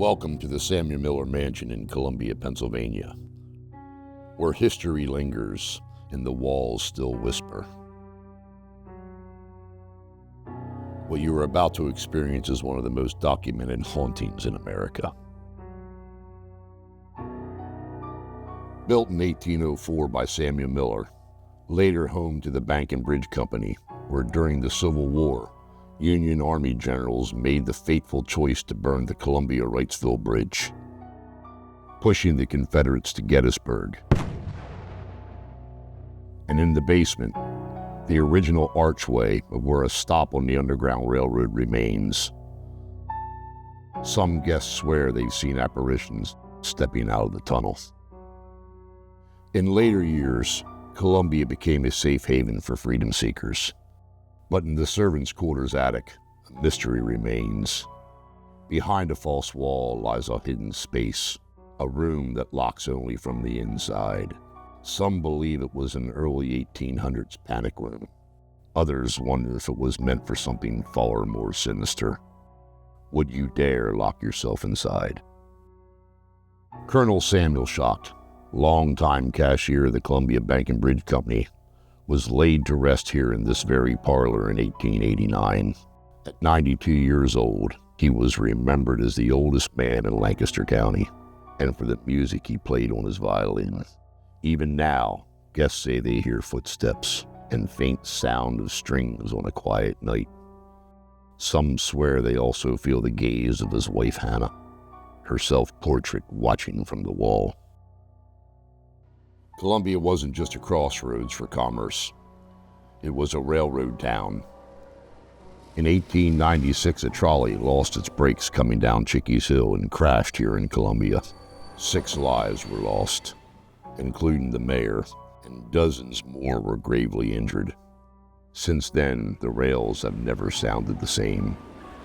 Welcome to the Samuel Miller Mansion in Columbia, Pennsylvania, where history lingers and the walls still whisper. What you are about to experience is one of the most documented hauntings in America. Built in 1804 by Samuel Miller, later home to the Bank and Bridge Company, where during the Civil War, Union Army generals made the fateful choice to burn the Columbia-Wrightsville Bridge, pushing the Confederates to Gettysburg. And in the basement, the original archway of where a stop on the Underground Railroad remains. Some guests swear they've seen apparitions stepping out of the tunnel. In later years, Columbia became a safe haven for freedom seekers. But in the servants' quarters attic, a mystery remains. Behind a false wall lies a hidden space, a room that locks only from the inside. Some believe it was an early 1800s panic room. Others wonder if it was meant for something far more sinister. Would you dare lock yourself inside? Colonel Samuel Schacht, longtime cashier of the Columbia Bank and Bridge Company, was laid to rest here in this very parlor in 1889. At 92 years old, he was remembered as the oldest man in Lancaster County, and for the music he played on his violin. Even now, guests say they hear footsteps and faint sound of strings on a quiet night. Some swear they also feel the gaze of his wife Hannah, her self-portrait watching from the wall. Columbia wasn't just a crossroads for commerce. It was a railroad town. In 1896, a trolley lost its brakes coming down Chickies Hill and crashed here in Columbia. 6 lives were lost, including the mayor, and dozens more were gravely injured. Since then, the rails have never sounded the same.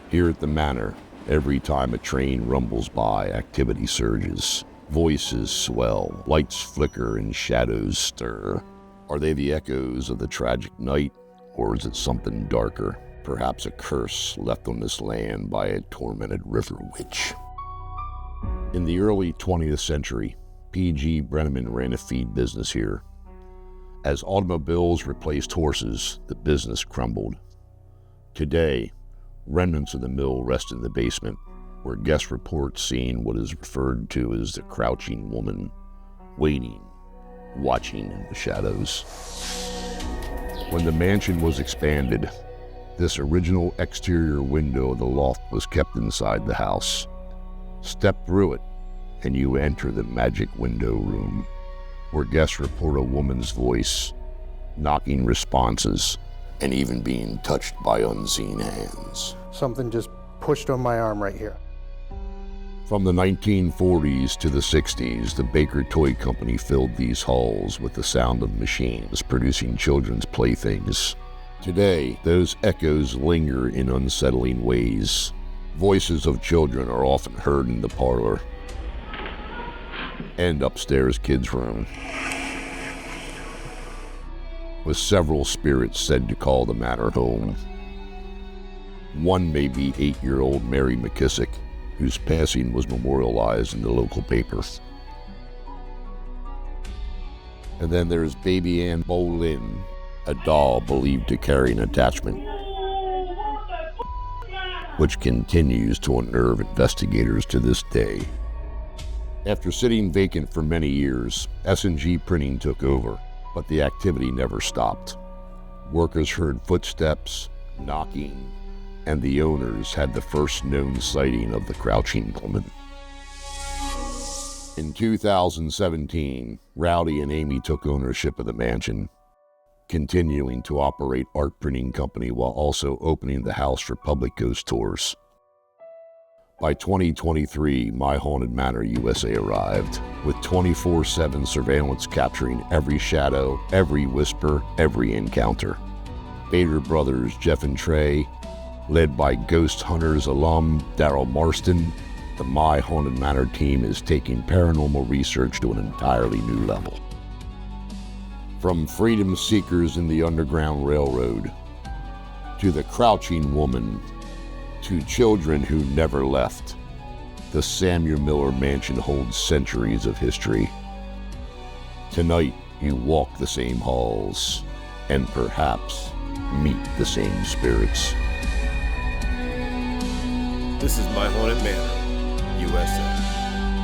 Here at the Manor, every time a train rumbles by, activity surges. Voices swell, lights flicker, and shadows stir. Are they the echoes of the tragic night, or is it something darker? Perhaps a curse left on this land by a tormented river witch. In the early 20th century, P.G. Brenneman ran a feed business here. As automobiles replaced horses, the business crumbled. Today, remnants of the mill rest in the basement, where guests report seeing what is referred to as the crouching woman, waiting, watching in the shadows. When the mansion was expanded, this original exterior window of the loft was kept inside the house. Step through it, and you enter the magic window room, where guests report a woman's voice, knocking responses, and even being touched by unseen hands. Something just pushed on my arm right here. From the 1940s to the 60s, the Baker Toy Company filled these halls with the sound of machines producing children's playthings. Today, those echoes linger in unsettling ways. Voices of children are often heard in the parlor and upstairs kids' room, with several spirits said to call the manor home. One may be 8-year-old Mary McKissick, whose passing was memorialized in the local paper. And then there's Baby Ann Boleyn, a doll believed to carry an attachment, which continues to unnerve investigators to this day. After sitting vacant for many years, S&G Printing took over, but the activity never stopped. Workers heard footsteps, knocking, and the owners had the first known sighting of the crouching woman. In 2017, Rowdy and Amy took ownership of the mansion, continuing to operate art printing company while also opening the house for public ghost tours. By 2023, My Haunted Manor USA arrived, with 24/7 surveillance capturing every shadow, every whisper, every encounter. Bader brothers Jeff and Trey, led by Ghost Hunters alum Daryl Marston, the My Haunted Manor team is taking paranormal research to an entirely new level. From freedom seekers in the Underground Railroad, to the crouching woman, to children who never left, The Samuel Miller Mansion holds centuries of history. Tonight, you walk the same halls and perhaps meet the same spirits. This is My Haunted Manor.